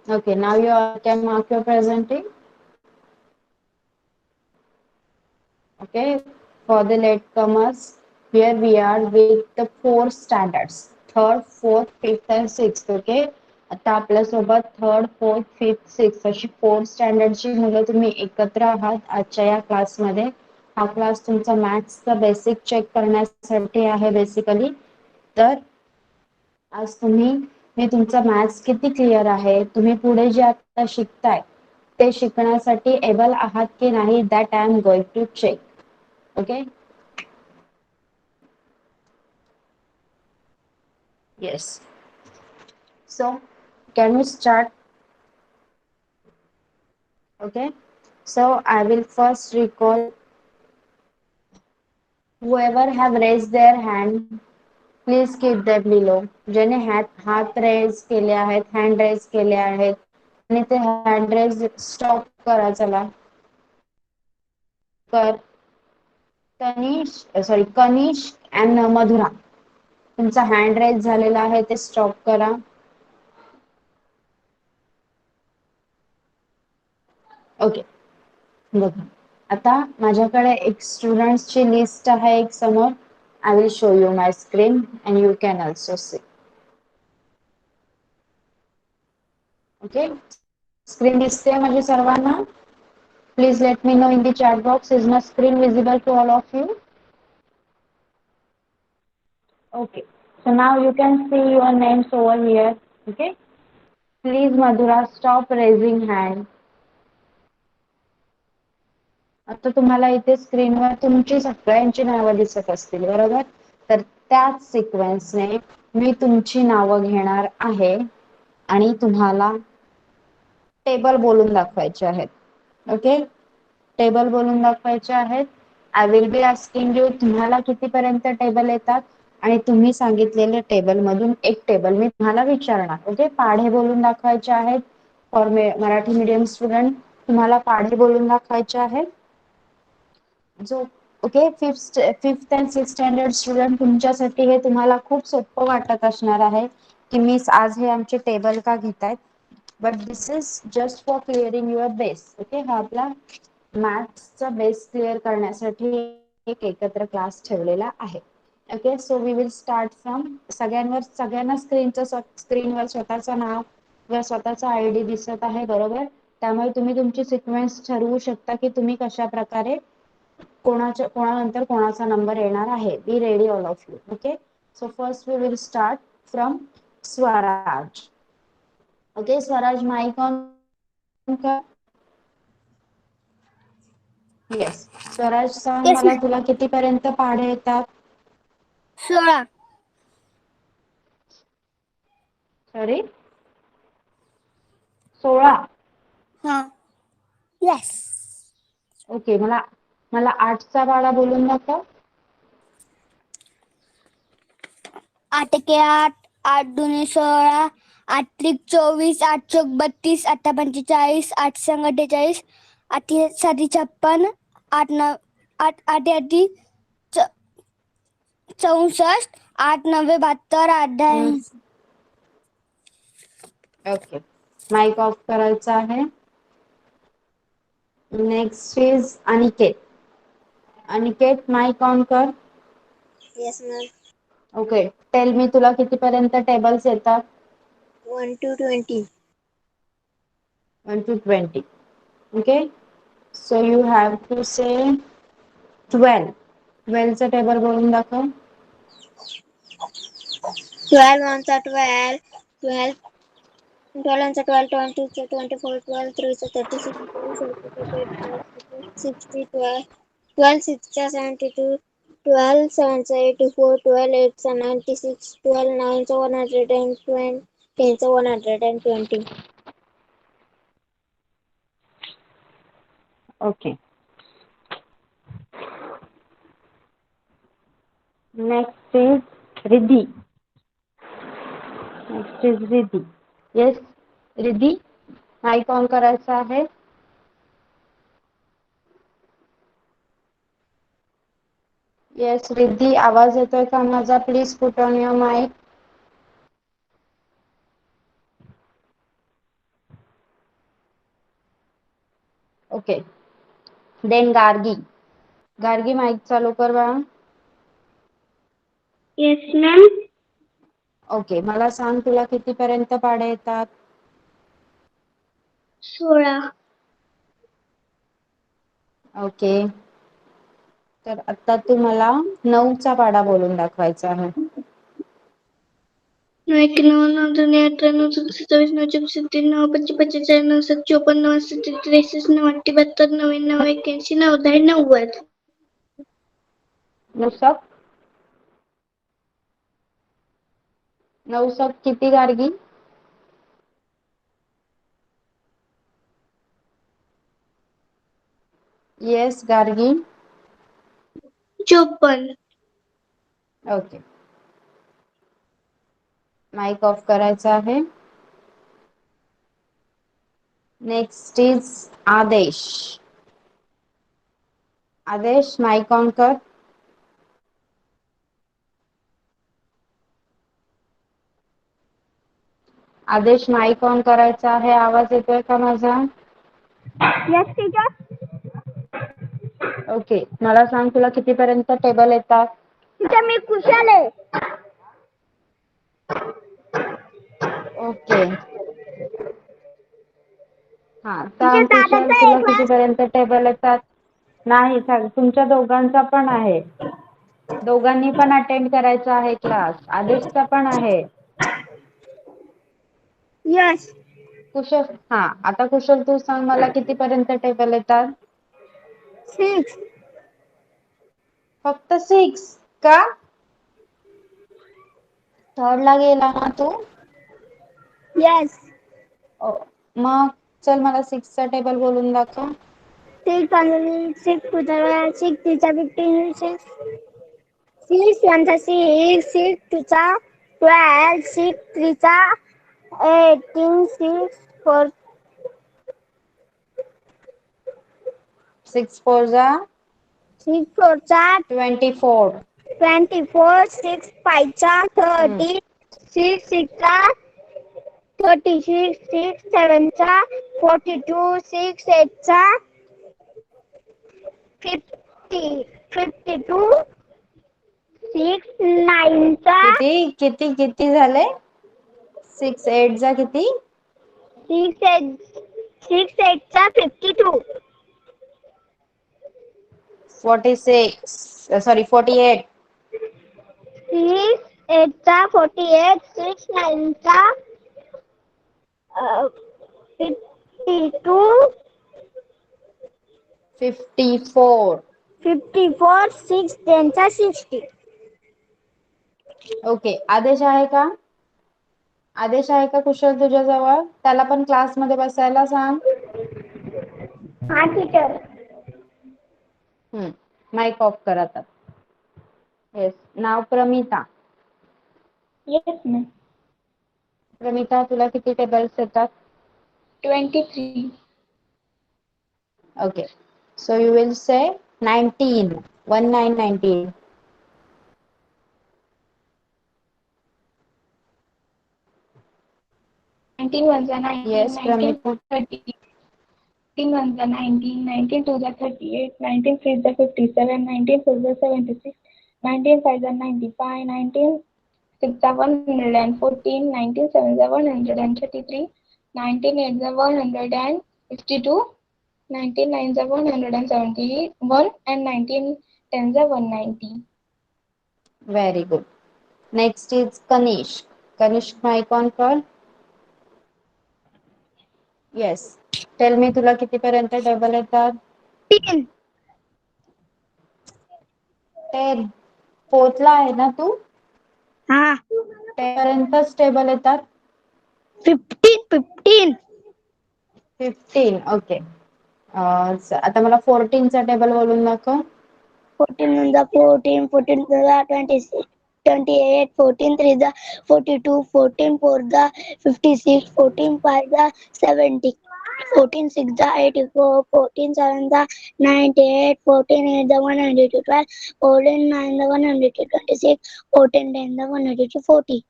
Okay, now you can mark your presenting. Okay, for the latecomers, here we are with the four standards, third, fourth, fifth and sixth. Okay, आता आपल्यासोबत third, fourth, fifth, sixth अशी four स्टँडर्डची मुलं तुम्ही एकत्र आहात आजच्या या क्लासमध्ये. हा क्लास तुमचा मॅथ्सचा बेसिक चेक करण्यासाठी आहे बेसिकली. तर आज मी तुमचा मॅथ्स किती क्लिअर आहे, तुम्ही पुढे जे आता शिकताय ते शिकण्यासाठी एबल आहात की नाही, that I am going to check. Okay. Yes. So, can we start? Okay. So, I will first recall whoever have raised their hand, please keep them below. ज्याने हात रेज केले आहेत, हँड रेज केले आहेत, आणि ते हँड रेज स्टॉप करा. चला कर तनिष सॉरी कनिष अँड मधुरा, तुमचा हँड रेज झालेला आहे ते स्टॉप करा. ओके, बघा आता माझ्याकडे एक स्टुडंट्सची लिस्ट आहे एक समोर. I will show you my screen and you can also see. Okay, screen दिसते म्हणजे सर्वांना? Please let me know in the chat box. Is my screen visible to all of you? Okay, so now you can see your names over here. Okay, please Madhura stop raising hand. आता तुम्हाला इथे स्क्रीनवर तुमची सगळ्यांची नावं दिसत असतील बरोबर. तर त्याच सिक्वेन्सने मी तुमची नावं घेणार आहे आणि तुम्हाला टेबल बोलून दाखवायचे आहेत. ओके, टेबल बोलून दाखवायचे आहेत. I will be asking you तुम्हाला कितीपर्यंत टेबल येतात आणि तुम्ही सांगितलेले टेबल मधून एक टेबल मी तुम्हाला विचारणार. ओके, पाढे बोलून दाखवायचे आहेत. फॉर मराठी मीडियम स्टुडंट तुम्हाला पाढे बोलून दाखवायचे आहेत. जो okay, fifth and sixth standard student तुमच्यासाठी हे तुम्हाला खूप सोपं वाटत असणार आहे की मिस आज हे आमचे टेबल का घेतायत. But this is just for clearing your base. Okay, हा आपला मॅथ्सचा बेस क्लिअर करण्यासाठी एक एकत्र क्लास ठेवलेला आहे. Okay, so we will start from सगळ्यांना स्क्रीनवर स्वतःचं नाव किंवा स्वतःचा आयडी दिसत आहे बरोबर. त्यामुळे तुम्ही तुमची सिक्वेन्स ठरवू शकता की तुम्ही कशा प्रकारे कोणानंतर कोणाचा नंबर येणार आहे. Be ready all of you. Okay, so first we will start from Swaraj. Okay, Swaraj mic on कर. येस, स्वराज सांग येस मला मॅम. तुला कितीपर्यंत पाढे येतात? 16. सॉरी, 16. हा. येस. ओके, मला मला 8चा पाढा बोलून दाखव. 8 एके 8, 8 दुने 16, 8 त्रिक 24, 8 चौक 32, 8 45, 8 संग 48, 8 साती 56, 8 9 8 8 आठी 64, 8 9 72, 8 10. ओके, माइक ऑफ करायचा आहे. Next is Aniket. Aniket mic on कर. Yes ma'am. Okay, tell me तुला कितीपर्यंत टेबल्स येतात? 1 to 20. 1 to 20. Okay, so you have to say 12. 12चा table बोलून दाखव. 12 ones are 12, 12 12 ones are 12, 20 24, 12 threes are 36, 12 fours are 48, 12 60, 12 12 sixes are 72, 12 sevens are 84, 12 eights are 96, 12 nines are 120, 10s are 120. Okay. Next is Riddhi. Next is Riddhi. Yes, Riddhi, mic on करायचा आहे. Yes Riddhi, आवाज येतोय का माझा? Please put on your mic. Okay. Then Gargi. Gargi mic चालू कर बाळा. Yes ma'am. Okay, मला सांग तुला कितीपर्यंत पाढे येतात? 16. ओके, तर आता तू मला 9चा पाढा बोलून दाखवायचा आहे. 9, 9, 9, 27, 9, 9, 45, 9, 54, 9, 63, 90, 72, 99, 81, 90, 90. नुसक 9 किती Gargi? Yes Gargi. 54. Okay, mic off करायचा आहे. नेक्स्ट इज आदेश. आदेश माईक ऑन कर. आदेश माईक ऑन करायचा आहे. आवाज येतोय का माझा? Yes teacher. ओके, मला सांग तुला कितीपर्यंत टेबल येतात? टीचर मी कुशल आहे. ओके, हा टीचर सांग कुशल दादाचा आहे तुला क्लास. कितीपर्यंत टेबल येतात? नाही सांग, तुमच्या दोघांचा पण आहे. दोघांनी पण अटेंड करायचा आहे क्लास. आदेशचा पण आहे. यस. कुशल, हा आता कुशल तू सांग मला कितीपर्यंत टेबल येतात? 6. फक्त 6 का? थर्ड ला गेला ना तू? यस. मग चल मला 6चा टेबल बोलून दाखव. 6 and 6 to the 6 to the 15, 6. 6 1 6, 6 to the 12, 6 3 the 18, 6 4. 6 4 जा 6 4 the 24. 24, 6 5 the 30, 6 6 the 36, 6 7 the 42, 6 8 the 50, 52, 6 9 the किती किती किती झाले? 6 8 जा किती? 6 8 the 52. 46 sorry 48. 6 8 the 48, 6 9 the 52, 54. 54, 6 10 the 60. Okay, आदेश आहे का? आदेश आहे का कुशल तुझ्या जवळ? त्याला पण क्लास मध्ये बसायला सांग. हाँ टीचर. माइक ऑफ कर आता. येस, नाव प्रमिता. Yes ma'am. प्रमिता तुला किती टेबल्स येतात? 23. Okay, so you will say 19 19 19. 19 ones are 19, yes 19 Pramita. 30. 19 ones are 19, 19 twos are 38, 19 threes are 57, 19 fours are 76, 19 fives are 95, 19 six are 114, 19 sevens are 133, 19 eights are 162, 19 nines are 171, and 19 tens are 190. Very good. Next is Kanishk. Kanishk mic on कर. Yes, tell me तुला कितीपर्यंत table येतात? 10. 10. फोर्थला आहे ना तू? हाँ. 10 पर्यंतच table येतात? 15. 15. Okay, आता मला 14चा टेबल बोलून दाखव. 14 ones are 14, 14 twos are 26, 28, 14 threes are 42, 14 fours are 56, 14 fives are 70, 14 sixes are 84, 14 sevens are 98, 14 eights are 112, 14 nines are 126, 14 tens are 140.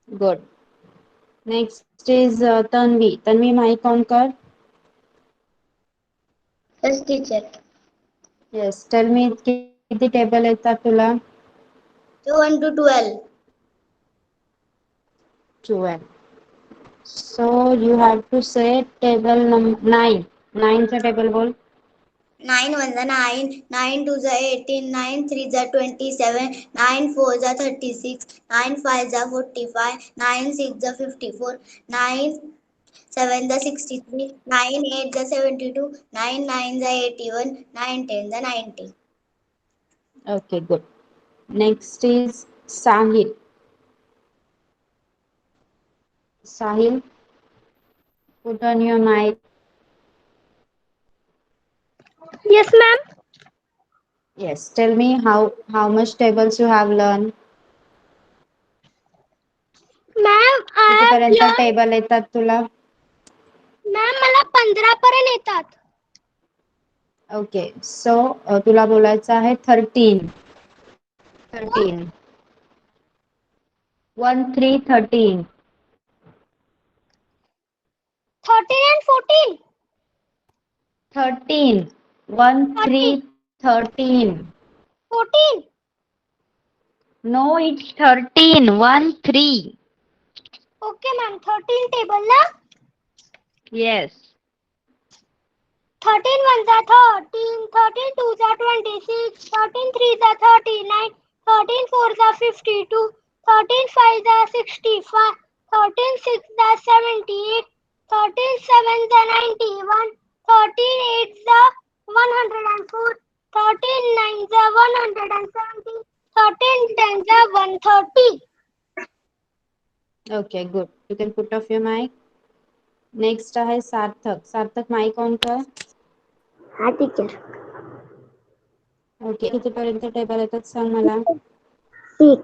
Good. Next is Tanvi. Tanvi mic on कर. Yes, teacher. Yes, tell me किती table येतात तुला? 1 to 12. 12. So you have to say table 9. 9 चा table बोल. 9 1 is 9, 9 2 is 18, 9 3 is 27, 9 4 is 36, 9 5 is 45, 9 6 is 54, 9 7 is 63, 9 8 is 72, 9 9 is 81, 9 10 is 90. Okay, good. Next is Sahil. Sahil, put on your mic. Yes, ma'am. Yes, tell me how much tables you have learned. Ma'am कितीपर्यंत table येतात तुला? Ma'am मला 15 पर्यंत येतात. Okay, so तुला बोलायचं आहे 13. 13. 1 3 13. 13 and 14. 13. 1 30. 3 13. 14. No, it's 13. 1 3. Okay, ma'am. 13 table na? Yes. 13 ones are 13, 13 twos are 26, 13 threes are 39, 13 fours are 52, 13 fives are 65, 13 sixes are 78, 13 sevens are 91, 13 eights are 104, 13 nines are 170, 13 tens are 130. Okay, good. You can put off your mic. Next आहे सार्थक. सार्थक mic on कर. हा teacher. Okay, कितीपर्यंत table येतात सांग मला. 6.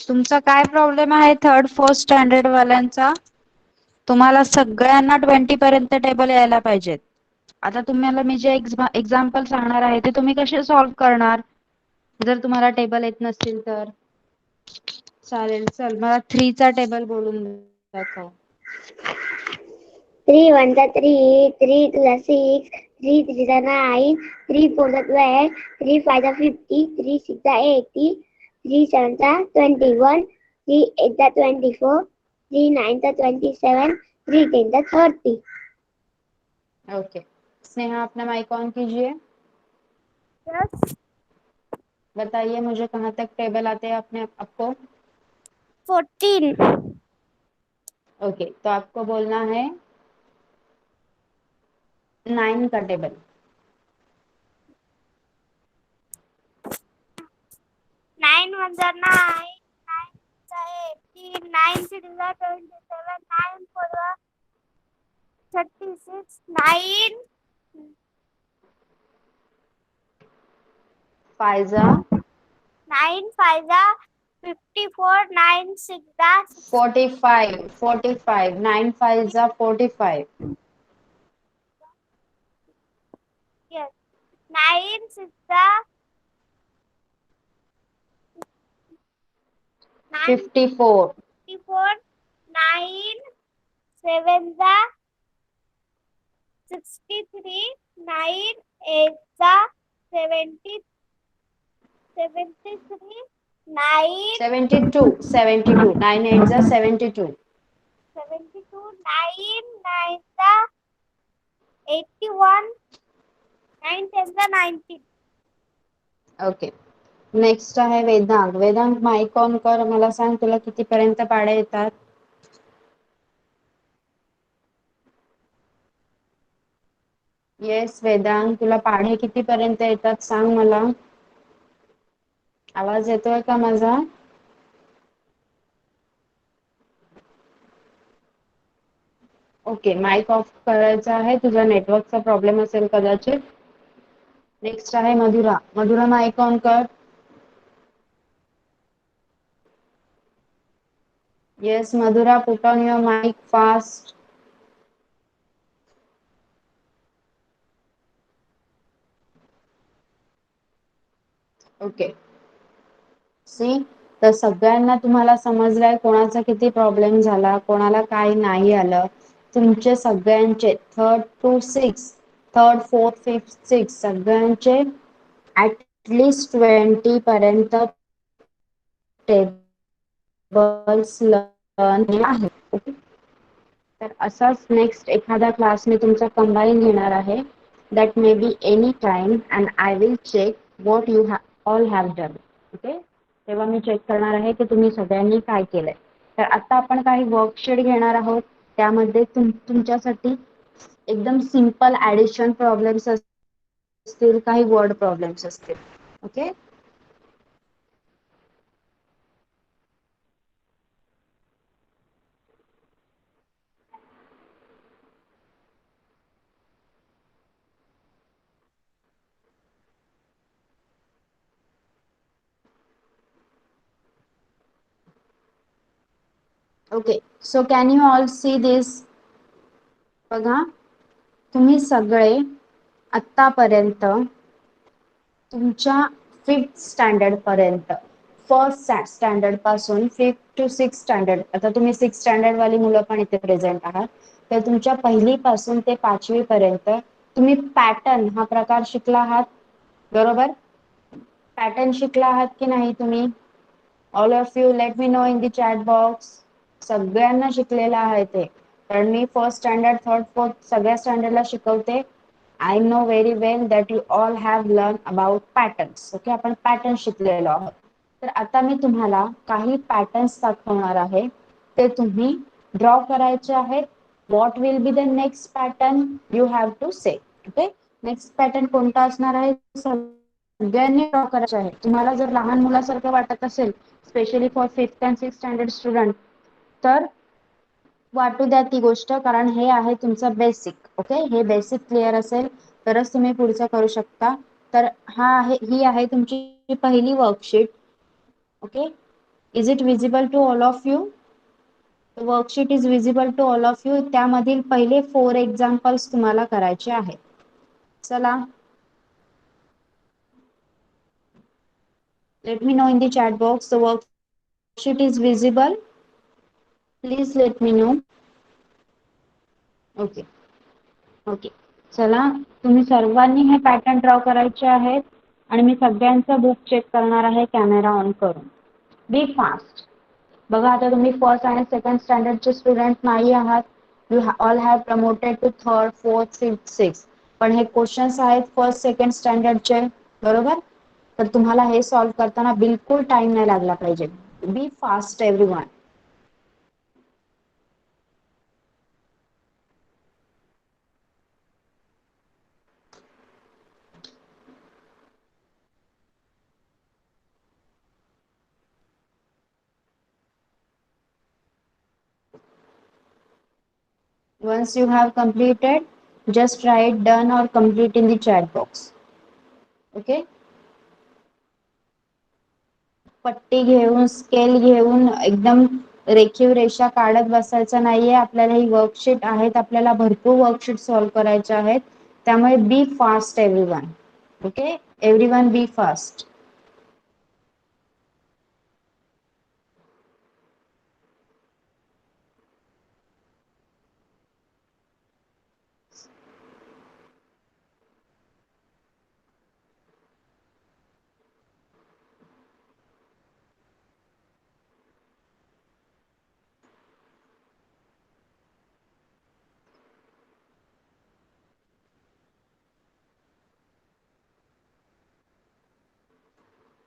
तुमचा काय problem आहे थर्ड फोर्थ स्टँडर्ड वाल्यांचा? तुम्हाला सगळ्यांना 20 पर्यंत टेबल यायला पाहिजेत. आता तुम्हाला मी जे एक्झाम्पल सांगणार आहे ते तुम्ही कसे सॉल्व्ह करणार जर तुम्हाला टेबल येत नसतील तर? चालेल, चल मला 3 चा टेबल बोलून दाखव. 3 1 are 3, 3 2 are 6, 3 3 are 9, 3 4 are 12, 3 5 are 50, 3 6 are 80, 3 7 are 21, 3 8 are 24, 3 9 are 27, 3 10 are 30. Okay, Sneha अपना माइक ऑन कीजिए. Yes. बताइए मुझे कहाँ तक टेबल आते हैं अपने आपको? 14. ओके, तो आपको बोलना है 9 का table. 9 1 are 9, 9 2 are 18, 9 3 are 27, 9 4 are 36, 9 5 9 5 are 54, 9 6 are 45, 45, 9 5 45. yes. 9 6 are 9 54. 54, 9 7 are 63, 9 8 are 70, 73, 9 72, 72. 9 8 72. 72, 9 9 are 81, 9 10 are 90. Okay, next आहे वेदांग. वेदांग माइक ऑन कर. मला सांग तुला कितीपर्यंत पाडे येतात? येस वेदांग, तुला पाढे कितीपर्यंत येतात सांग मला. आवाज येतोय का माझा? ओके, माइक ऑफ करायचा आहे. तुझा नेटवर्कचा प्रॉब्लेम असेल कदाचित. नेक्स्ट आहे मधुरा. मधुरा माइक ऑन कर. Yes Madhura, put on your mic fast. Okay, see, तर सगळ्यांना तुम्हाला समजलंय कोणाचा किती प्रॉब्लेम झाला, कोणाला काय नाही आलं तुमचे सगळ्यांचे third to six, third fourth fifth six सगळ्यांचे ऍटलिस्ट 20 पर्यंत टेबल्स लर्न आहे. तर असाच नेक्स्ट एखादा क्लास मी तुमचा कंबाईन घेणार आहे. That may be any time and I will check what you all have done. Okay, तेव्हा मी चेक करणार आहे की तुम्ही सगळ्यांनी काय केलंय. तर आता आपण काही वर्कशीट घेणार आहोत. त्यामध्ये तुमच्यासाठी एकदम सिंपल ऍडिशन प्रॉब्लेम्स असतील, काही वर्ड प्रॉब्लेम्स असतील. Okay, okay. So can you all see this? बघा, तुम्ही सगळे आतापर्यंत तुमच्या फिफ्थ स्टँडर्ड पर्यंत, फर्स्ट स्टँडर्ड पासून फिफ्थ टू सिक्स स्टँडर्ड, आता तुम्ही सिक्स स्टँडर्ड वाली मुलं पण इथे प्रेझेंट आहात, तर तुमच्या पहिली पासून ते पाचवी पर्यंत तुम्ही पॅटर्न हा प्रकार शिकला आहात. बरोबर, पॅटर्न शिकला आहात की नाही तुम्ही? All of you let me know in the chat box. सगळ्यांना शिकलेला आहे ते, कारण मी फर्स्ट स्टँडर्ड थर्ड फोर्थ सगळ्या स्टँडर्डला शिकवते. I know very well that you all have learn about patterns. Okay, आपण पॅटर्न शिकलेलो आहोत. तर आता मी तुम्हाला काही पॅटर्न्स दाखवणार आहे, ते तुम्ही ड्रॉ करायचे आहेत. What will be the next pattern you have to say. Okay, next pattern कोणता असणार आहे सगळ्यांनी ड्रॉ करायचे आहे. तुम्हाला जर लहान मुलासारखं वाटत असेल, specially for fifth and sixth standard student, तर वाटू द्या ती गोष्ट, कारण हे आहे तुमचं बेसिक. ओके, हे बेसिक क्लिअर असेल तरच तुम्ही पुढचं करू शकता. तर ही आहे तुमची पहिली worksheet. Okay, is it visible to all of you? Worksheet is visible to all of you. त्यामधील पहिले 4 एक्झाम्पल्स तुम्हाला करायचे आहेत. चला, let me know in the chat box the worksheet is visible. Please let me know. Okay okay, चला, तुम्ही सर्वांनी हे पॅटर्न ड्रॉ करायचे आहेत आणि मी सगळ्यांचं बुक चेक करणार आहे कॅमेरा ऑन करून. बी फास्ट. बघा, आता तुम्ही फर्स्ट आणि सेकंड स्टँडर्डचे स्टुडंट नाही आहात. You all have promoted to third fourth fifth six, पण हे क्वेश्चन्स आहेत फर्स्ट सेकंड स्टँडर्डचे. बरोबर, तर तुम्हाला हे सॉल्व्ह करताना बिलकुल टाइम नाही लागला पाहिजे. Be fast everyone. Once you have completed, just write done or complete in the chat box. Okay, पट्टी घेऊन स्केल घेऊन एकदम रेखीव रेषा काढत बसायचं नाहीये. आपल्याला ही वर्कशीट आहेत, आपल्याला भरपूर वर्कशीट सॉल्व्ह करायच्या आहेत. त्यामुळे बी fast everyone. Okay, everyone B fast.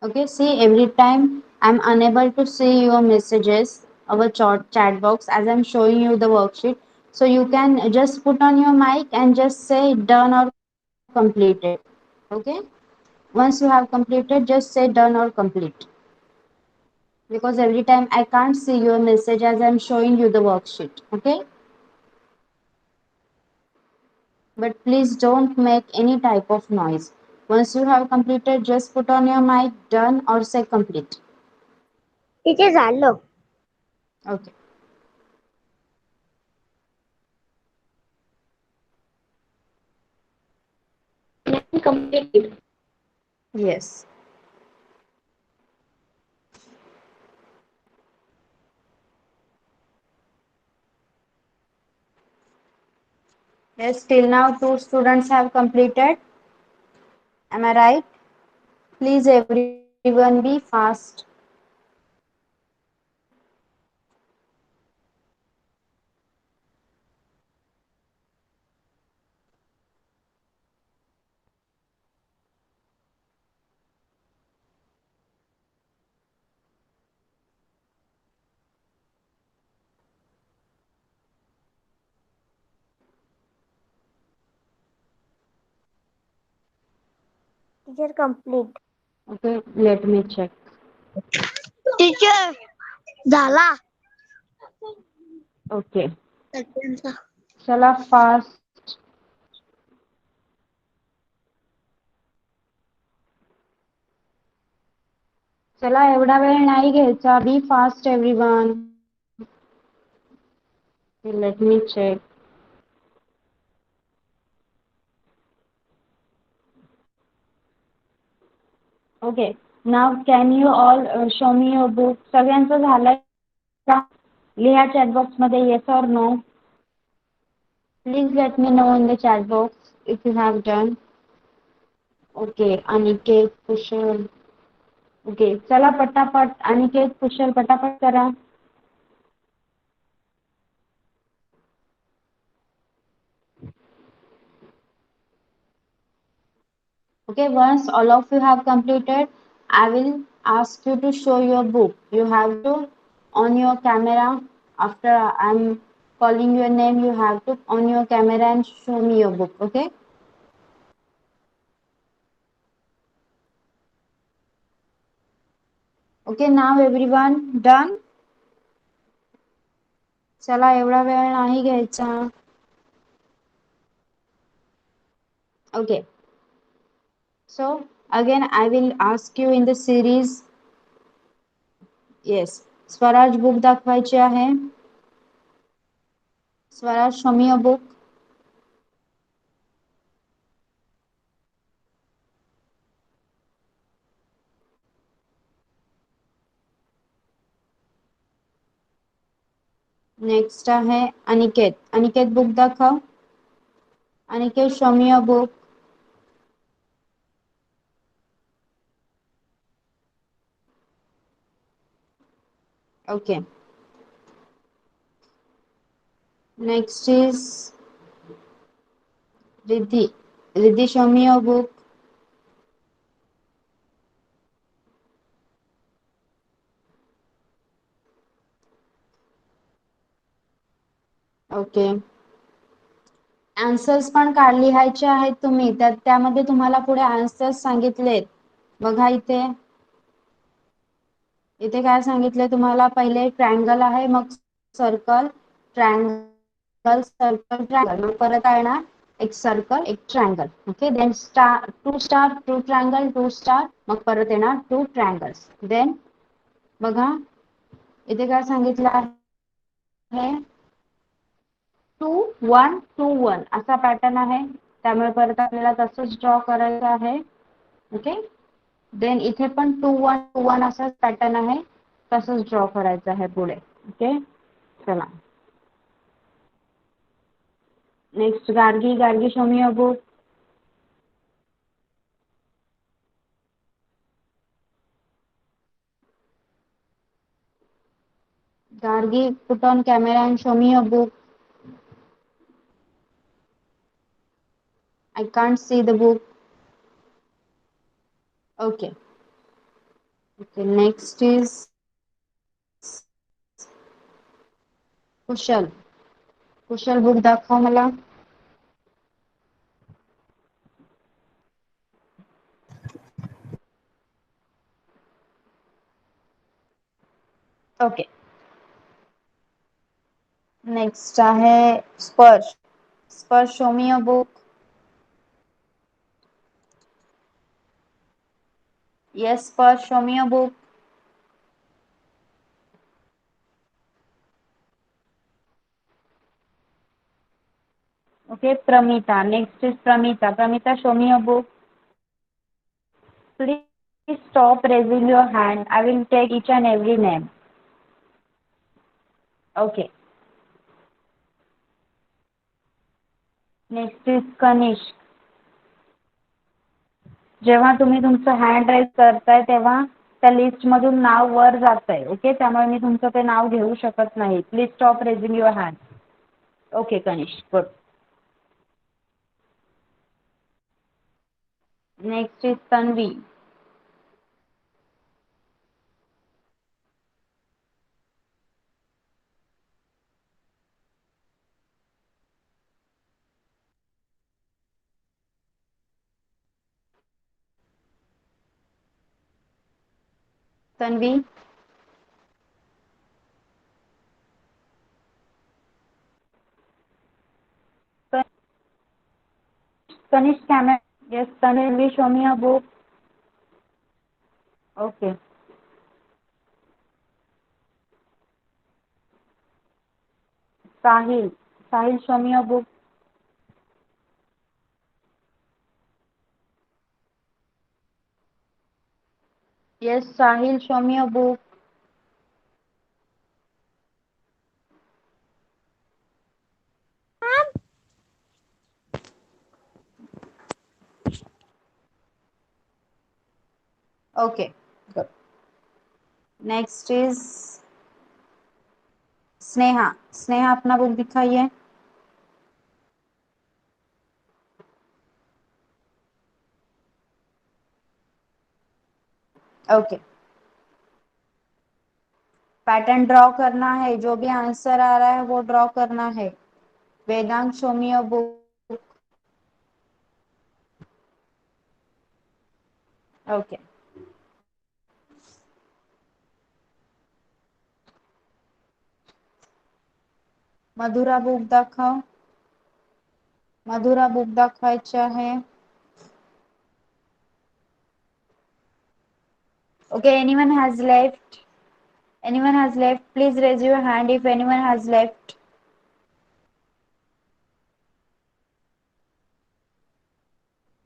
Okay, see, every time I'm unable to see your messages, our chat box, as I'm showing you the worksheet. So you can just put on your mic and just say done or completed. Okay, once you have completed, just say done or complete. Because every time I can't see your message as I'm showing you the worksheet. Okay, but please don't make any type of noise. Once you have completed, just put on your mic done or say complete. इथे झालं. Okay. Completed. Yes. Yes, till now 2 students have completed. Am I right? Please everyone be fast. Teacher complete. Okay, let me check. Teacher झाला. Okay, सगळ्यांचा. चला fast. चला एवढा वेळ नाही घ्यायचा. Be fast everyone. Let me check. Okay, now can you all show me your book? सगळ्यांचं झालंय का? लिहा chat box मध्ये yes or no. Please let me know in the chat box if you have done. Okay, Aniket Kushal. Okay, चला पटापट अनिकेत कुशल पटापट करा. Okay, once all of you have completed, I will ask you to show your book. You have to on your camera. After I'm calling your name, you have to on your camera and show me your book. Okay. Okay, now everyone done. चला एवढा वेळ नाही घ्यायचा. Okay. So again I will ask you in the series. Yes. Swaraj book दाखवायची आहे. Swaraj, show me your book. Next आहे Aniket. Aniket book दाखव. Aniket, show me your book. Okay. Next is Riddhi. Riddhi, show me your book. Okay. Answers पण लिहायचे आहेत तुम्ही. त्यामध्ये तुम्हाला पुढे आन्सर्स सांगितलेत. बघा इथे. इथे काय सांगितले तुम्हाला? पहिले ट्रायंगल आहे, मग सर्कल, ट्रायंगल, सर्कल, ट्रायंगल. मग परत आहे ना एक सर्कल, एक triangle. Okay. Then star, two triangle, two star. मग परत येणार टू ट्रायंगल्स. देन बघा इथे काय सांगितलं आहे? 2 1 2 1 असा पॅटर्न आहे. त्यामुळे परत आपल्याला तसंच ड्रॉ करायचं आहे. ओके. देन इथे पण 2 1 2 1 असाच पॅटर्न आहे. तसंच ड्रॉ करायचं आहे पुढे. ओके. चला next Gargi. Gargi, show me your book. Gargi, put on camera and show me your book. I can't see the book. Okay. Okay. Next is Kushal. Kushal book दाखव मला. ओके. नेक्स्ट आहे स्पर्श. स्पर्श, show me your book. Yes, Sparsh, show me your book. Okay, Pramita. Next is Pramita. Pramita, show me your book. Please stop raising your hand. I will take each and every name. Okay. Next is Kanishk. जेव्हा तुम्ही तुमचं hand rise करताय तेव्हा त्या list मधून नाव वर जातंय. Okay, त्यामुळे मी तुमचं ते नाव घेऊ शकत नाही. Please stop raising your hand. Okay Kanishk, good. Next is Tanvi. Tanvi. Kanish, camera. Yes, Tanvi, show me a book. Okay. Sahil. Sahil, show me a book. Yes, Sahil, show me a book. Okay, good. Next is Sneha. Sneha, Apna book दिखाइए. Okay. Pattern draw करना है. जो भी answer आ रहा है वो draw करना है. Vedant, show me a book. Okay. Madhura book दाखव. मधुरा बुक दाखवायची आहे. Okay, anyone has left? Anyone has left? Please raise your hand if anyone has left.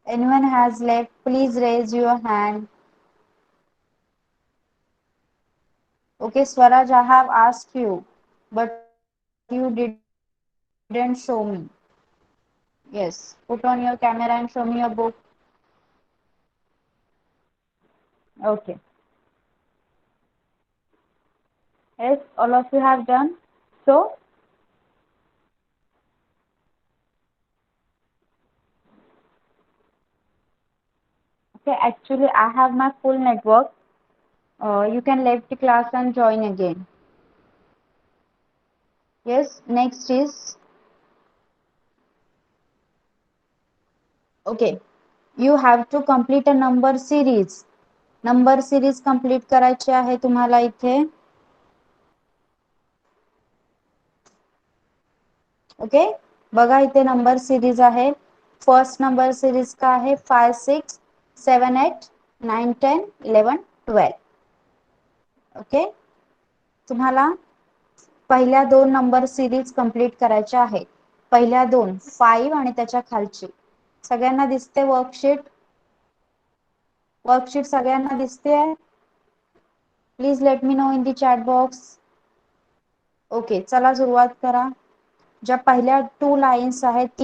Anyone has left? Please raise your hand. Okay, Swaraj, I have asked you, but you didn't show me. Yes, put on your camera and show me your book. Okay. Yes, all of you have done. So, okay, actually, I have my full network. You can leave the class and join again. Yes, next is, okay, you have to complete a number series. Number series complete करायची आहे तुम्हाला इथे. Okay, बघा इथे number series आहे. First number series का आहे 5 6 7 8 9 10 11 12. Okay, तुम्हाला पहिल्या दोन नंबर सिरीज कंप्लीट करायच्या आहेत. पहिल्या दोन 5 आणि त्याच्या खालची. सगळ्यांना दिसते वर्कशीट? वर्कशीट सगळ्यांना दिसते आहे? Please let me know in the chat box. Okay, चला सुरुवात करा. ज्या पहिल्या 2 लाईन्स आहेत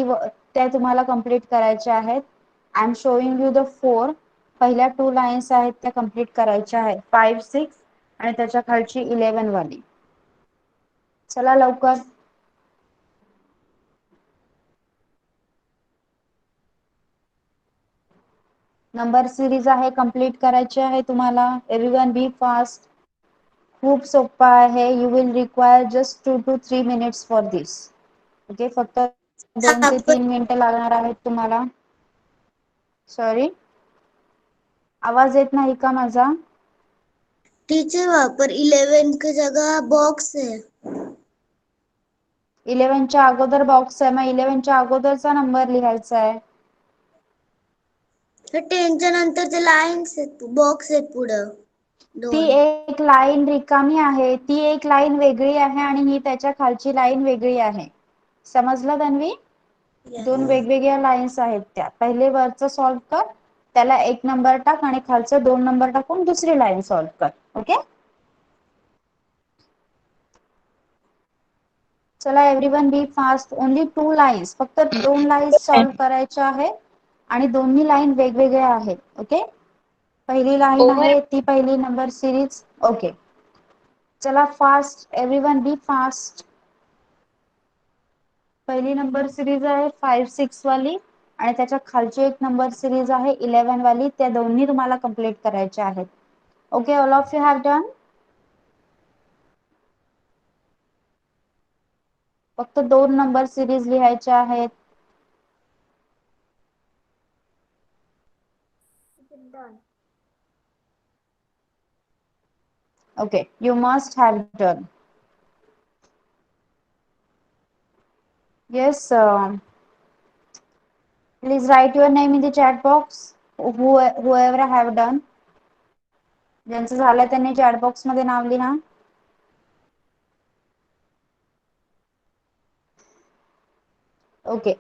त्या तुम्हाला कंप्लीट करायच्या आहेत. I am showing you the 4. पहिल्या 2 लाईन्स आहेत त्या कंप्लीट करायच्या आहेत. 5 6 आणि त्याच्या खालची 11 वाली. चला लवकर. नंबर सिरीज आहे, कंप्लीट करायची आहे तुम्हाला. एव्हरीवन बी फास्ट. खूप सोपा आहे. You will require just 2 to 3 minutes for this. Okay, फक्त 2 ते 3 मिनिटं लागणार आहेत तुम्हाला. सॉरी, आवाज येत नाही का माझा? टीचर, वहां पर 11 की जगह बॉक्स है. 11 च्या अगोदर बॉक्स आहे, मग 11 च्या अगोदरचा नंबर लिहायचा आहे. 10 च्या नंतर लाईन्स आहेत, बॉक्स आहेत पुढं. ती एक लाईन रिकामी आहे. ती एक लाईन वेगळी आहे आणि ही त्याच्या खालची लाईन वेगळी आहे. समजलं तन्वी? दोन वेगवेगळ्या लाईन्स आहेत त्या. पहिले वरचं सॉल्व कर, त्याला 1 नंबर टाक आणि खालचं 2 नंबर टाकून दुसरी लाईन सॉल्व कर. ओके, चला एव्हरीवन बी फास्ट. ओनली 2 लाईन्स, फक्त 2 लाईन्स सॉल्व्ह करायच्या आहेत आणि दोन्ही लाईन वेगवेगळ्या आहेत. ओके, पहिली लाईन आहे ती पहिली नंबर सिरीज. ओके चला फास्ट एव्हरीवन बी फास्ट. पहिली नंबर सिरीज आहे 5-6 वाली आणि त्याच्या खालची एक नंबर सिरीज आहे 11 वाली. त्या दोन्ही तुम्हाला कंप्लीट करायच्या आहेत. Okay, all of you have done. फक्त 2 नंबर सिरीज लिहायच्या आहेत. Okay, you must have done. Yes, please write your name in the chat box. Whoever have done. ज्यांचं झालं त्यांनी चॅट बॉक्स मध्ये नाव लिहा. ओके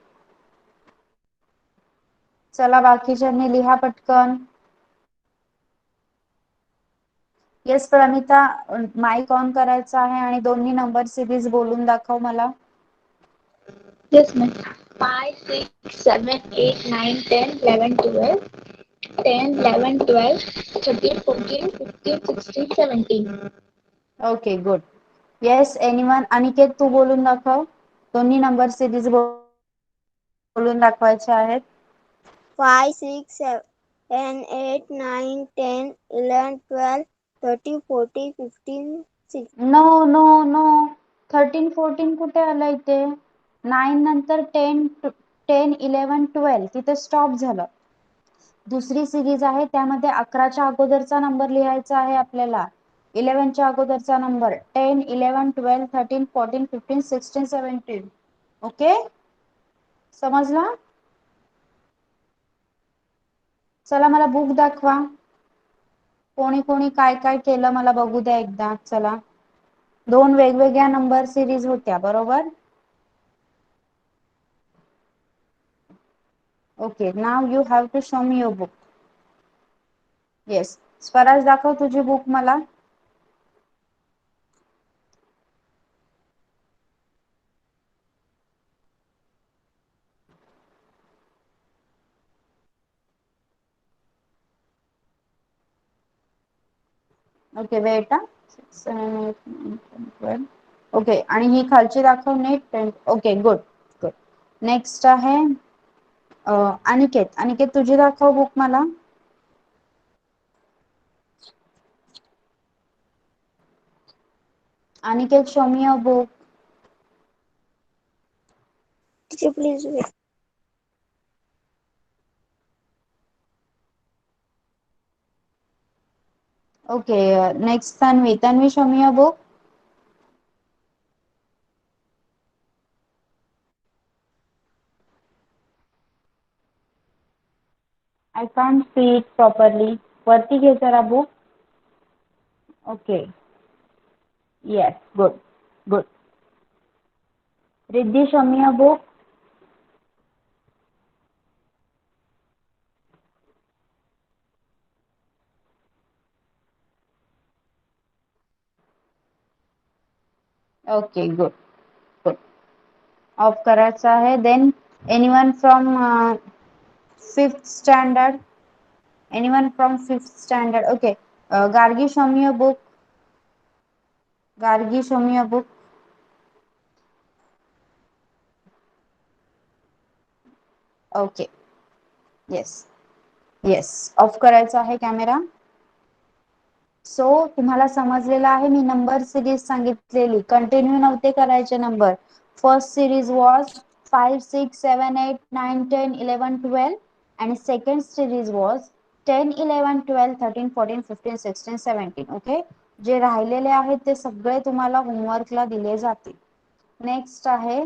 चला बाकीच्यांनी लिहा पटकन. येस प्रमिता, माइक ऑन करायचा आहे आणि दोन्ही नंबर सिरीज बोलून दाखव मला. Yes, ma'am. 5, 6, 7, 8, 9, 10, 11, 12, 10, 11, 12, 13, 14, 15, 16, 17. Okay good. Yes anyone. Aniket तू बोलून दाखव. दोन्ही नंबर सिरीज बोलून दाखवायचे आहेत. 5, 6, 7, 8, 9, 10, 11, 12, 13, 14, 15, 16. नो नो नो, 13, 14 कुठे आलं इथे? 9 नंतर 10, 11, 12 तिथे स्टॉप झालं. दुसरी सिरीज आहे त्यामध्ये 11च्या अगोदरचा नंबर लिहायचा आहे आपल्याला. 11च्या अगोदरचा नंबर 10, 11, 12, 13, 14, 15, 16, 17. ओके समजला? चला मला बुक दाखवा. कोणी कोणी काय काय केलं मला बघू द्या एकदा. चला, 2 वेगवेगळ्या नंबर सिरीज होत्या बरोबर. Okay now you have to show me your book. Yes Swaraj दाखव तुझी बुक मला. Okay weight. 6, 7, 8, 9, 10, 12. ओके आणि ही खालची दाखव नीट. Okay good good. नेक्स्ट आहे अनिकेत. अनिकेत तुझी दाखव बुक मला. Aniket show me your book. Teacher, please wait. Okay next Tanvi. Tanvi show me your book. I can't see it properly. वरती घे जरा book. Okay yes good good. Riddhi show me your book. Okay good good. Off करायचा आहे. Then anyone from 5th standard. Anyone from 5th standard. Okay Gargi show me your book. Gargi show me your book. Okay yes yes of करायचा आहे camera. So तुम्हाला समजलेलं आहे. मी number series सांगितलेली continue नव्हते करायचे नंबर. फर्स्ट सिरीज वॉज 5, 6, 7, 8, 9, 10, 11, 12 आणि second series was 10, 11, 12, 13, 14, 15, 16, 17. Okay जे राहिलेले आहेत ते सगळे तुम्हाला होमवर्कला दिले जातील. नेक्स्ट आहे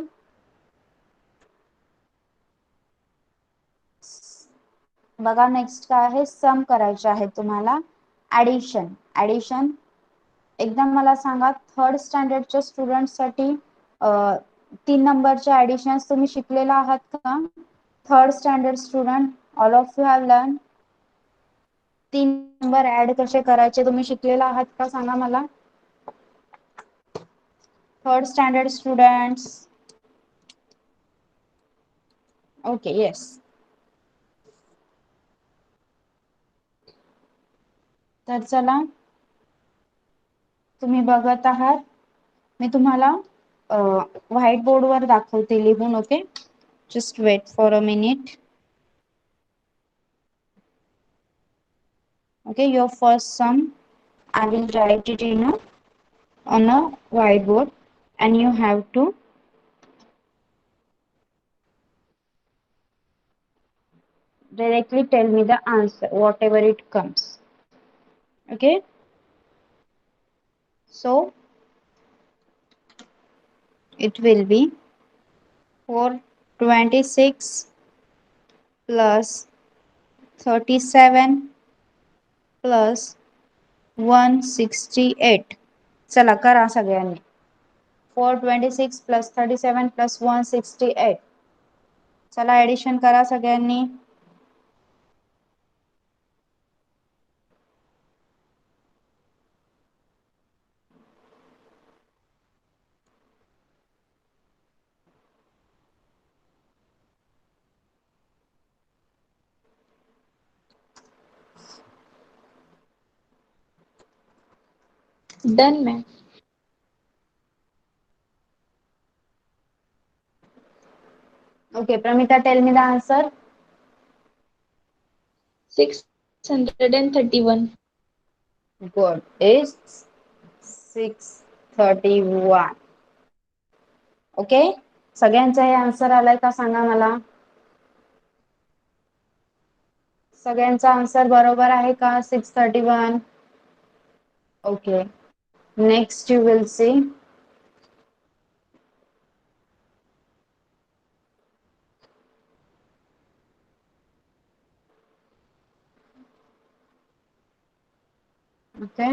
बघा. नेक्स्ट काय आहे? सम करायचे आहे तुम्हाला. ऍडिशन. ऍडिशन एकदम मला सांगा 3rd स्टँडर्डच्या स्टुडंटसाठी 3 नंबरच्या ऍडिशन तुम्ही शिकलेला आहात का? 3rd standard student all of you have learn. 3 number add कसे करायचे तुम्ही शिकलेला आहात का? सांगा मला. Third standard students. Okay, yes. तर चला, तुम्ही बघत आहात, मी तुम्हाला व्हाईट बोर्ड वर दाखवते लिहून. Okay, just wait for a minute. Okay, your first sum I will write it on a whiteboard, and you have to directly tell me the answer whatever it comes. Okay, so it will be 426 plus 37 plus 168. चला करा सगळ्यांनी. 426 plus 37 plus 168. चला addition करा सगळ्यांनी. Done, ma'am. Okay, Pramita, tell me the answer. 631. Good. Is 631. Okay, सगळ्यांचा हे answer आलाय का सांगा मला. सगळ्यांचा आन्सर बरोबर आहे का? 631. Okay, next you will see. Okay,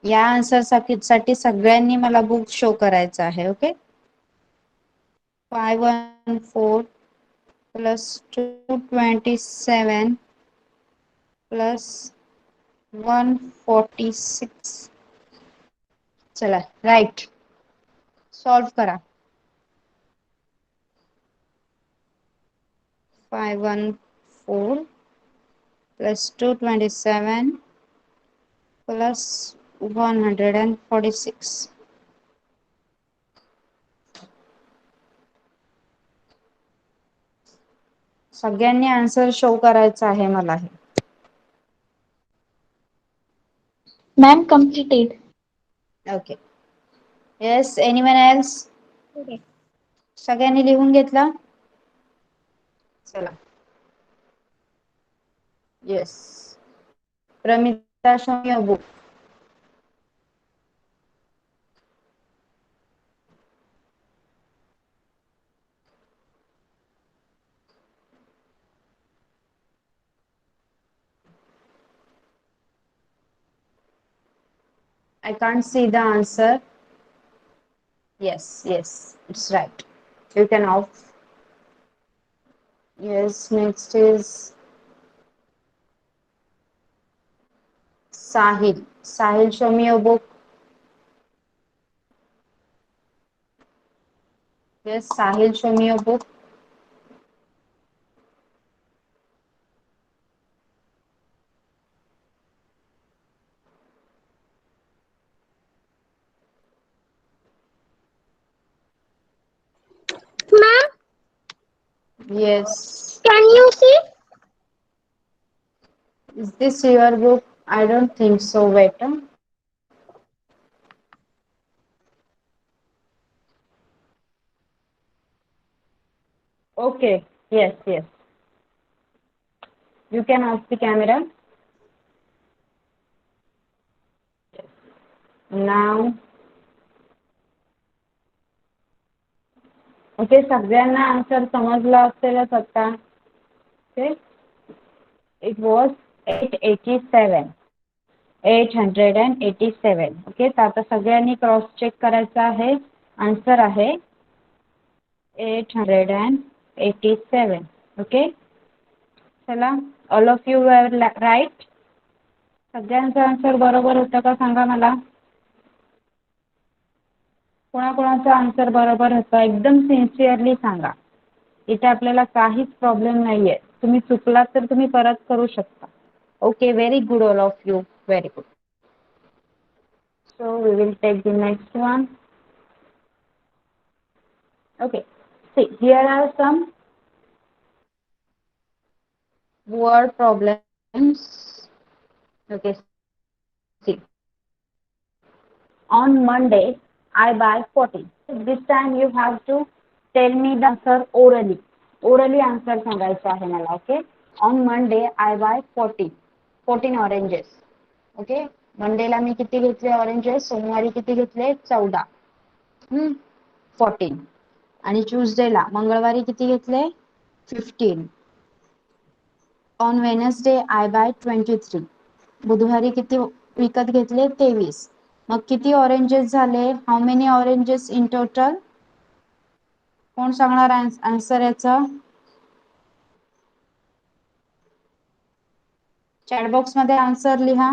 या आन्सर साठी सगळ्यांनी मला बुक शो करायचं आहे. Okay, 514 plus 227 plus 146. चला राइट, सॉल्व करा. 514 plus 227 plus 146. सगळ्यांनी आन्सर शो करायचा आहे मला हे. Ma'am, completed. Okay, yes, anyone else? Okay. सगळ्यांनी लिहून घेतला? चला, yes. Pramita, show me your book. I can't see the answer. Yes, yes, it's right. You can off. Yes, next is Sahil. Sahil, show me your book. Yes, Sahil, show me your book. Ma'am, Yes. can you see? Is this your book? I don't think so. Wait. Okay. Yes, yes. You can off the camera. Now. Okay, सगळ्यांना answer समजला असेलच आता. Okay, it was 887. 887. Okay, तर आता सगळ्यांनी cross check करायचं आहे. Answer आहे 887. ओके, चला, all of you were right. सगळ्यांचं आन्सर बरोबर होतं का सांगा मला. कोणाकोणाचं आन्सर बरोबर होतं एकदम सिन्सिअरली सांगा. इथे आपल्याला काहीच प्रॉब्लेम नाहीये. तुम्ही चुकलात तर तुम्ही परत करू शकता. Okay, very good all of you, very good. So we will take the next one. Okay, see, here are some word problems. Okay, see. On Monday, I buy 40. This time you have to tell me the answer orally. Orally answer सांगायचं आहे मला. Okay. On Monday, I buy 14 oranges. Okay. Mondayला मी किती घेतले oranges? सोमवारी किती घेतले? 14. 14. आणि ट्यूसडेला मंगळवारी किती घेतले? 15. On Wednesday I buy 23. बुधवारी किती विकत घेतले? 23. मग किती ऑरेंजेस झाले? How many oranges in total? कोण सांगणार आन्सर याचा? चॅट बॉक्स मध्ये आन्सर लिहा.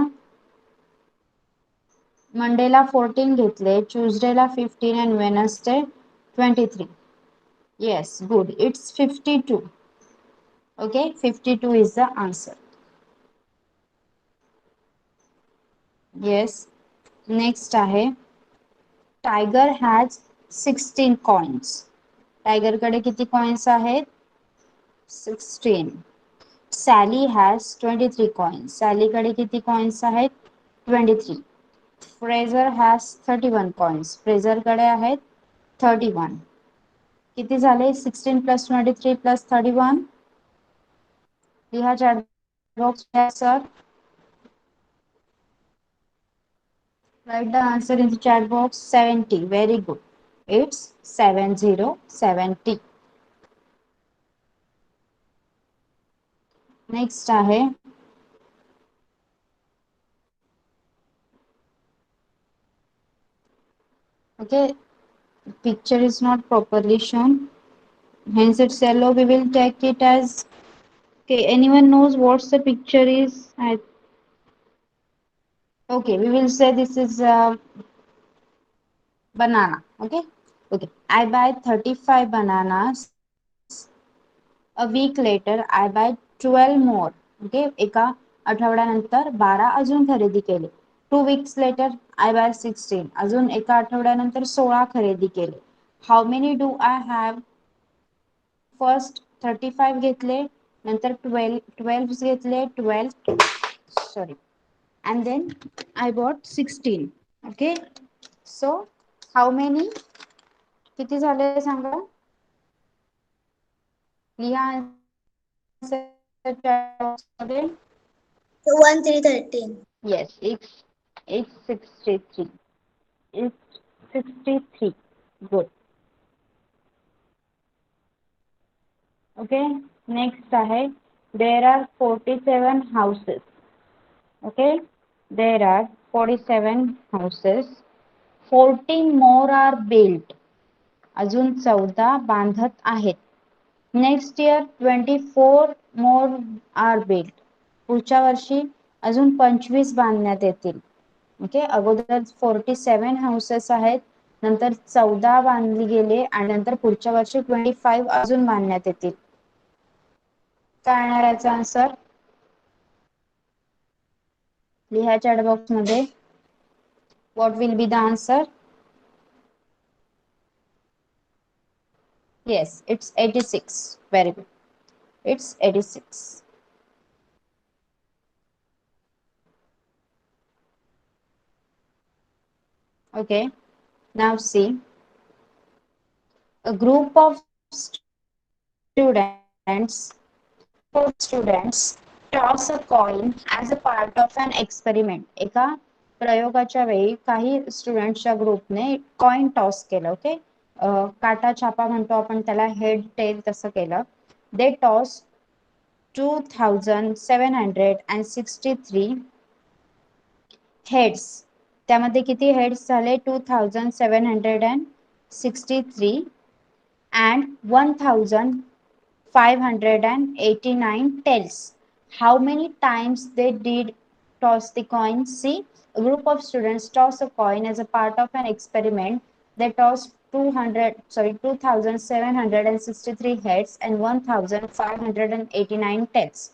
मंडेला 14 घेतले, ट्यूसडेला 15 आणि Wednesday 23. Yes, good. It's 52. Okay, 52 is the answer. Yes. Next आहे, टायगर हॅज 16 कॉइन्स. टायगर कडे किती कॉइन्स आहेत? 16. Sally has 23 coins. सॅली कडे किती कॉइन्स आहेत? 23. Fraser has 31 coins. फ्रेझर कडे आहेत 31. किती झाले? 16 प्लस 23 प्लस 31. लिहा chat box sir. Write the answer in the chat box. 70. Very good. It's 70. Next आहे, okay, picture is not properly shown, hence it's yellow. We will take it as, okay, anyone knows what the picture is? Okay, we will say this is banana. Okay. I buy 35 bananas. A week later I buy 12 more. Okay, एका आठवड्यानंतर 12 अजून खरेदी केले. 2 weeks later I buy 16. अजून एका आठवड्यानंतर 16 खरेदी केले. How many do I have? First 35 घेतले, नंतर 12 घेतले, 12, sorry, and then I bought 16. Okay, so how many? किती झाले सांगा. लिहा. 1313. Yes, it's 63. It's 63. Good. Okay. Next आहे, there are 47 houses. Okay. There are 47 houses. 14 more are built. अजून 14 बांधत आहेत. Next year 24 more are built. पुढच्या वर्षी अजून 25 बांधण्यात येतील. ओके, अगोदर 47 हाऊसेस आहेत, नंतर 14 बांधली गेले आणि नंतर पुढच्या वर्षी 25 अजून बांधण्यात येतील. काय येणार याचा आन्सर? लिहा चॅट बॉक्स मध्ये. What will be the answer? Yes, it's 86. Very good. It's 86. Okay, now see, a group of students toss a coin as a part of an experiment. एका प्रयोगाच्या वेळी काही स्टुडंट्सच्या ग्रुपने कॉइन टॉस केलं. Okay, काटा छापा म्हणतो आपण त्याला, हेड टेल तसं केलं. दे टॉस 2763 हेड्स. त्यामध्ये किती हेड्स झाले? 2763 and 1000 589 tails. How many times they did toss the coin? See, a group of students toss a coin as a part of an experiment. They tossed 2763 heads and 1589 tails.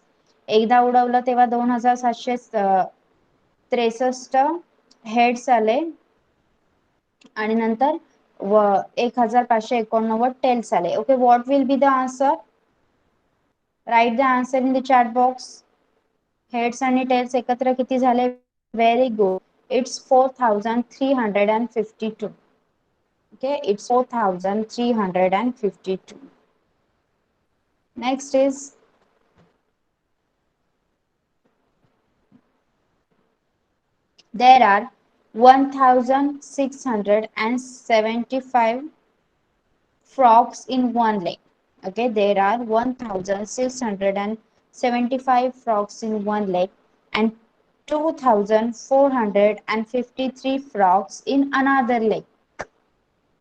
एकदा उडवलं तेव्हा 2763 heads आले आणि नंतर 1589 tails आले. Okay, what will be the answer? Right the answer in the chat box. Heads आणि tails एकत्र किती झाले? Very good, it's 4352. Okay, it's 4352. Next is there are 1675 frogs in one lake. Okay, there are 1675 frogs in one lake and 2453 frogs in another lake.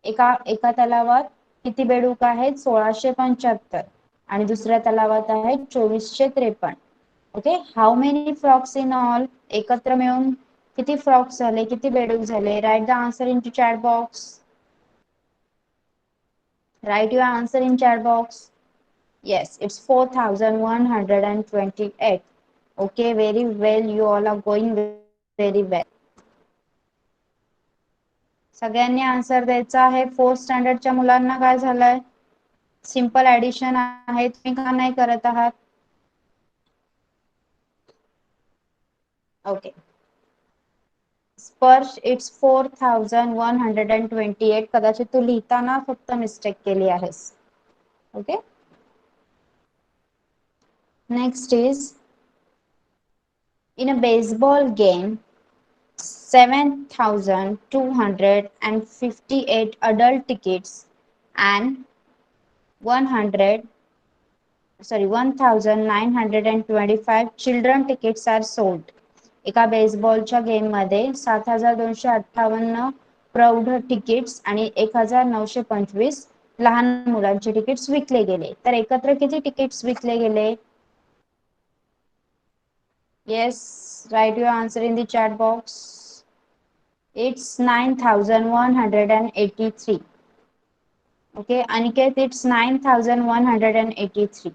एका तलावात किती बेडूक आहेत? 1675 आणि दुसऱ्या तलावात आहेत 2453. Okay, how many frogs in all? एकत्र मिळून किती फ्रॉग्स झाले, किती बेडूक झाले? Write the answer into chat box. Write your answer in chat box. Yes, it's 4128. Okay, very well. You all are going very well. सगळ्यांनी answer द्यायचा आहे. 4th स्टँडर्डच्या मुलांना काय झालंय? सिंपल ऍडिशन आहे, तुम्ही का नाही करत आहात? ओके, स्पर्श, इट्स 4128. कदाचित तू लिहिताना फक्त मिस्टेक केली आहेस. Okay, next is, in a baseball game 7258 adult tickets and 1925 children tickets are sold. एका बेसबॉलच्या गेम मध्ये 7258 प्रौढ तिकीट्स आणि 1925 लहान मुलांचे तिकीट्स विकले गेले. तर एकत्र किती तिकीट्स विकले गेले? Yes, write your answer in the chat box. It's 9183. Okay, Aniket, it's 9183.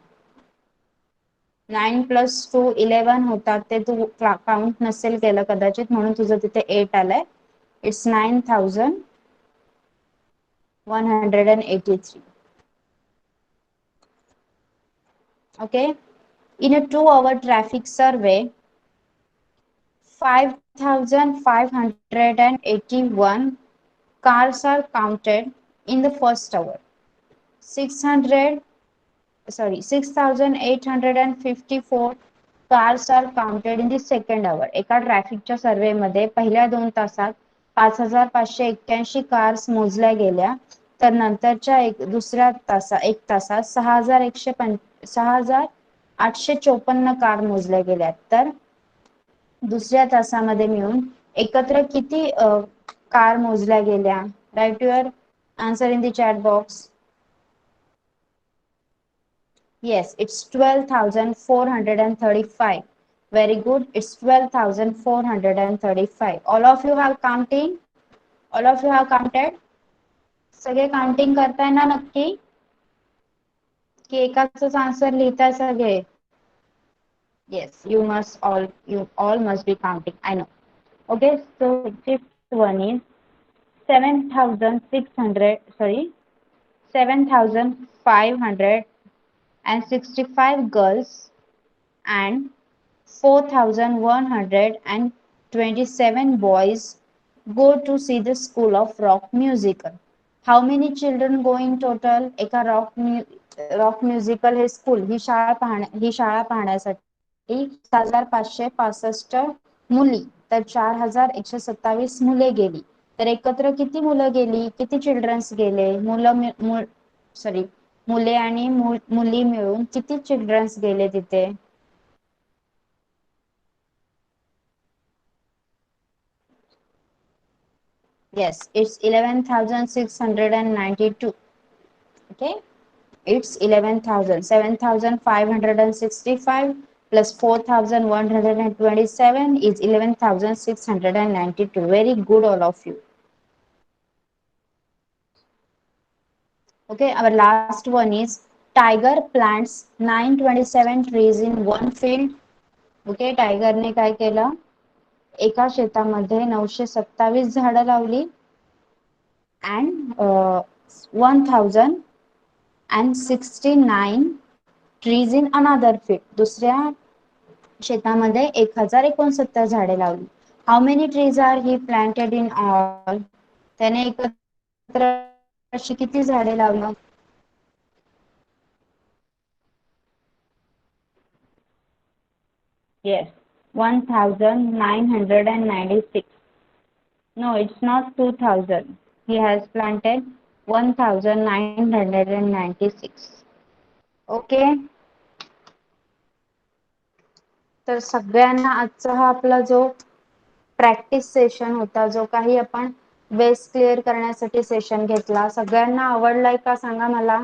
9 plus 2 11 होतात, ते तू काउंट नसेल केलं कदाचित, म्हणून तुझं तिथे 8 आलंय. It's 9183. Okay, in a 2-hour traffic survey 5581 cars are counted in the first hour. 6854 cars are counted in the second hour. एका ट्रॅफिकच्या सर्वे मध्ये पहिल्या 2 तासात 5581 कार्स मोजल्या गेल्या, तर नंतरच्या दुसऱ्या एक तासात 6854 कार मोजल्या गेल्या. तर दुसऱ्या तासामध्ये मिळून एकत्र किती कार मोजल्या गेल्या? Write your answer in the chat box. Yes, it's 12,435. Very good. It's 12,435. All of you have counting? All of you have counted? सगळे काउंटिंग करताय ना नक्की? की एकाच आन्सर लिहिताय सगळे? Yes, you all must be counting. I know. Okay, so fifth one is 7,565 girls and 4,127 boys go to see the School of Rock musical. How many children go in total? एका rock musical हे school ही शाळा पाहण्यासाठी 1565 मुली तर 4127 मुले गेली. तर एकत्र किती मुलं गेली, किती चिल्ड्रन्स गेले? मुले आणि मुली मिळून किती चिल्ड्रन्स गेले तिथे? Yes, it's 11,692. Okay, It's 11,000. 7,565 plus 4,127 is 11,692. Very good, all of you. Okay, our last one is tiger plants 927 trees in one field. Okay, टायगरने काय केलं, एका शेतामध्ये 927 झाडं लावली and 1,069 trees in another field. दुसऱ्या शेतामध्ये 1069 झाडे लावली. How many trees are he planted in all? त्याने एकत्र अशी किती झाडे लावली? Yes, 1,996. No, it's not 2,000. He has planted 1,996. Okay. तर सगळ्यांना आजचा हा आपला जो प्रॅक्टिस सेशन होता, जो काही आपण बेस क्लिअर करण्यासाठी सेशन घेतला, सगळ्यांना आवडलाय का सांगा मला.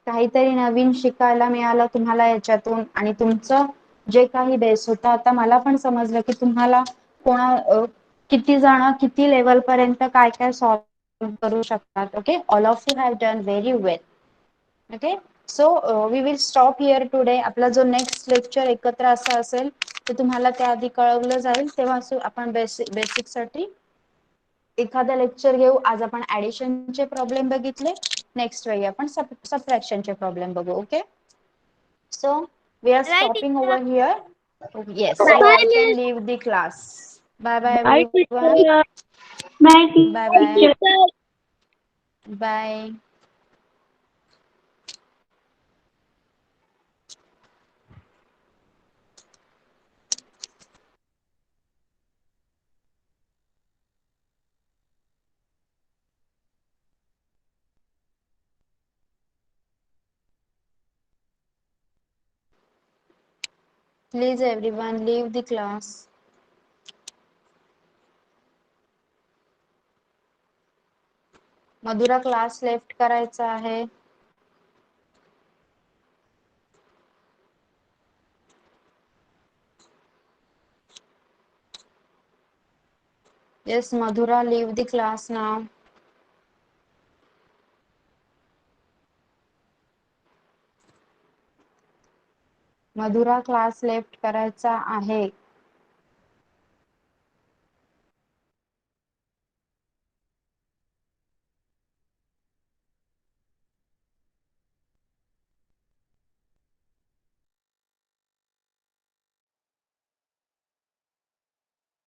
काहीतरी नवीन शिकायला मिळालं तुम्हाला याच्यातून, आणि तुमचं जे काही बेस होता, आता मला पण समजलं की तुम्हाला किती जण किती लेवल पर्यंत काय काय सॉल्व्ह करू शकतात. Okay, all of you have done very well. Okay, so we will stop here today. आपला जो नेक्स्ट लेक्चर एकत्र असा असेल ते तुम्हाला त्याआधी कळवलं जाईल, तेव्हा आपण बेसिक साठी एखादा लेक्चर घेऊ. आज आपण ऍडिशनचे प्रॉब्लेम बघितले, नेक्स्ट वेळी आपण सबट्रॅक्शनचे प्रॉब्लेम बघू. Okay, so we are Right, stopping teacher. Over here. Yes, Bye. You all can leave the class. Bye bye Bye, everyone. teacher. Bye, bye bye. teacher. Bye. Please everyone leave the class. Madhura class left करायचा आहे. Yes, Madhura, leave the class now. Madhura class left करायचा आहे.